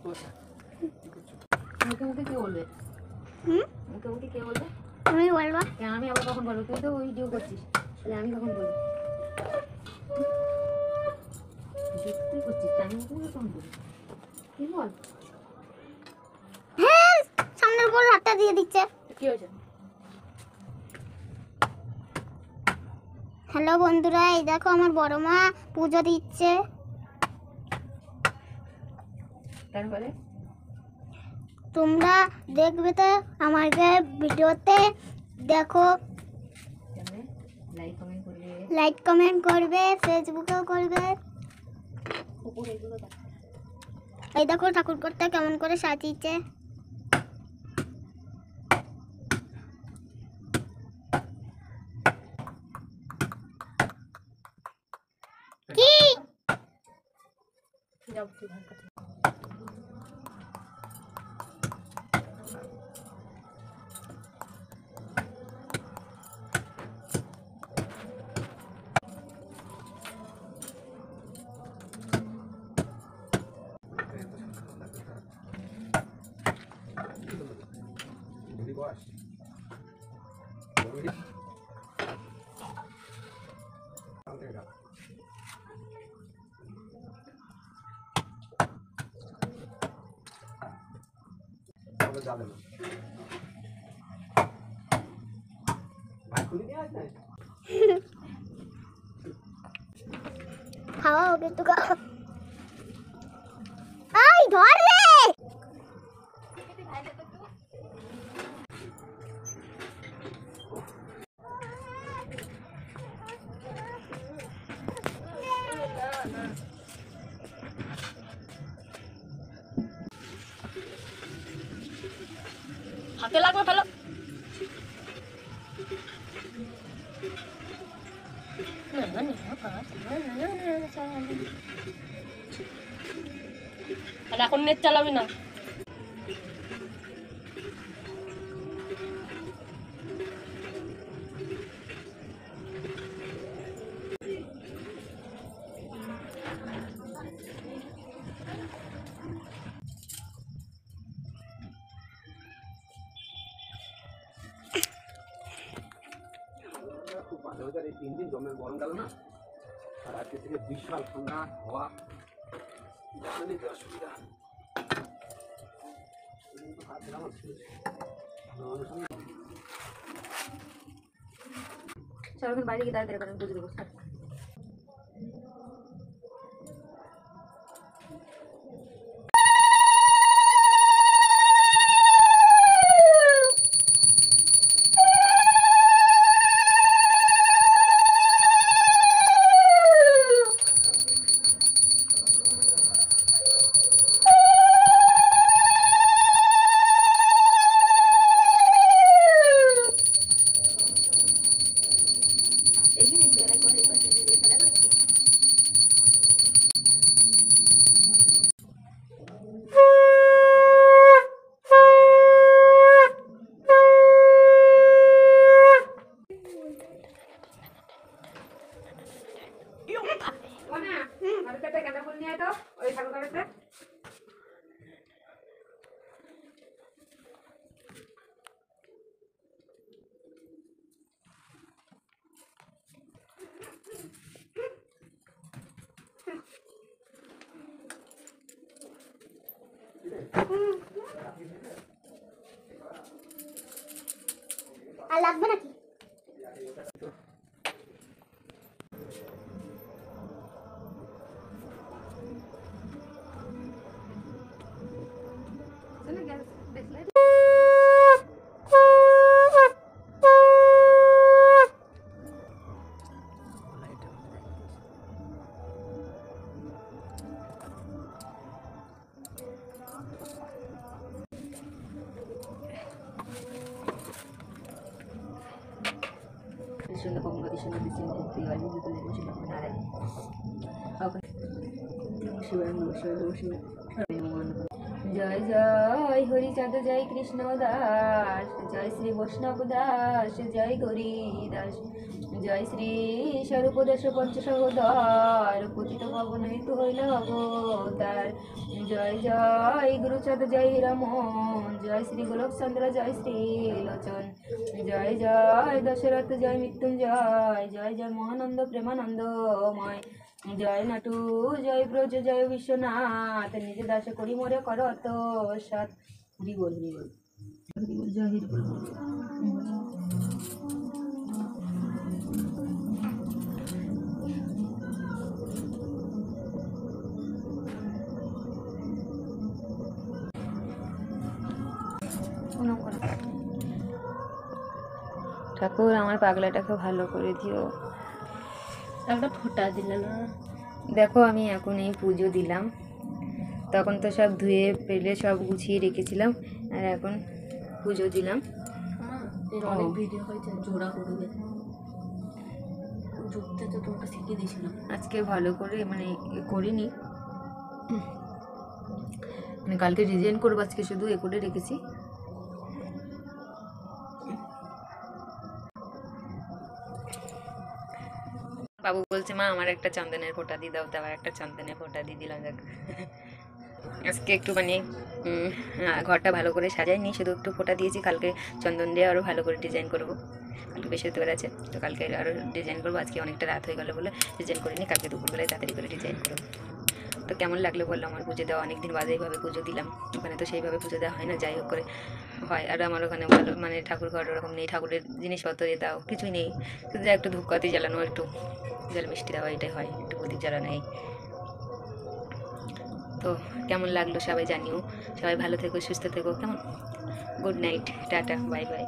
মুখে মুখে কে বলবে? মুখে মুখে কে বলবে? তুমি বলবা। আমি আবার কখন বলবো? তুই তো ভিডিও করছিস, তাহলে আমি কখন বলবো? তুই করছিস, আমি মুখে মুখে কখন বলবো? কি বল? হ্যাঁ, সামনের বল হাতটা দিয়ে দিচ্ছে। কি হয়েছে? হ্যালো বন্ধুরা, এই দেখো আমার বড় মা পুজো দিচ্ছে। কেন বলে? তোমরা দেখবে তো আমাদের ভিডিওতে, দেখো, লাইক কমেন্ট করবে, ফেসবুকেও করবে। এই দেখো ঠাকুর করতে কেমন করে সাজিয়েছে। কি খাওয়া হবে তো খাওয়া। আই ধর রে। হাতে লাগবে ফেলো। এখন নেট চালাবি না। এই 3 দিন জমের গরম গেল না, আর আজকে থেকে বিশাল ঠান্ডা হওয়া, নিতে অসুবিধা। চল এখন বাইরে গিয়ে দাঁড়িয়ে দাঁড়িয়ে বুঝে দেবো। আর লাগবে নাকি? Diciendo como diciendo que iba a ir a la cocina a nada. Okay. জয় জয় হরিচাঁদ, জয় কৃষ্ণ দাস, জয় শ্রী বৈষ্ণব দাস, জয় গৌরী দাস, জয় শ্রী স্বরূপ দাস পঞ্চসহোদর, পতিত পাবন হেতু হইল অবতার। জয় জয় গুরুচাঁদ, জয় হীরামন, জয় শ্রী গোলক চন্দ্র, জয় শ্রী লোচন, জয় জয় দশরথ, জয় মৃত্যুঞ্জয়, জয় জয় মহানন্দ প্রেমানন্দময়, জয় নাটু, জয় ব্রজ, জয় বিশ্বনাথ, নিজে দাস করি মোরে করত সৎ। হরি বল, হরি বল, হরি বল, জয় হরি বল। ঠাকুর আমার পাগলাটাকে ভালো করে দিও। একটা ফোঁটা দিলে না। দেখো আমি এখন এই পুজো দিলাম, তখন তো সব ধুয়ে পেলে সব গুছিয়ে রেখেছিলাম, আর এখন পুজো দিলাম। এর অনেক ভিডিও হয়েছে, জোড়া করবে জুড়তে তো তোমাকে শিখিয়ে দিয়েছিলাম। আজকে ভালো করে মানে করিনি, মানে কালকে ডিজাইন করবো, আজকে শুধু এ করে রেখেছি। বাবু বলছে মা আমার একটা চন্দনের ফোঁটা দিয়ে দাও, তো আবার একটা চন্দনের ফোঁটা দিয়ে দিলাম। দেখ আজকে একটু মানে ঘরটা ভালো করে সাজাইনি, শুধু একটু ফোঁটা দিয়েছি। কালকে চন্দন দিয়ে আরও ভালো করে ডিজাইন করবো, কালকে বৃহস্পতিবার আছে, তো কালকে আরও ডিজাইন করবো। আজকে অনেকটা রাত হয়ে গেলো বলে ডিজাইন করিনি, কালকে দুপুরবেলায় তাড়াতাড়ি করে ডিজাইন করবো। তো কেমন লাগলো বললো, আমার পুজো দেওয়া অনেকদিন বাদে এইভাবে পুজো দিলাম, ওখানে তো সেইভাবে পুজো দেওয়া হয় না, যাই হোক করে হয়। আর আমার ওখানে ভালো মানে ঠাকুর ঘর ওরকম নেই, ঠাকুরের জিনিসপত্র দাও কিছুই নেই, শুধু একটু ধূপকাঠি জ্বালানো, একটু জল মিষ্টি দেওয়া, এটাই হয়, একটু প্রদীপ জ্বালানো এই। তো কেমন লাগলো সবাই জানিও, সবাই ভালো থেকো, সুস্থ থেকো, কেমন। Good night, tata, bye bye.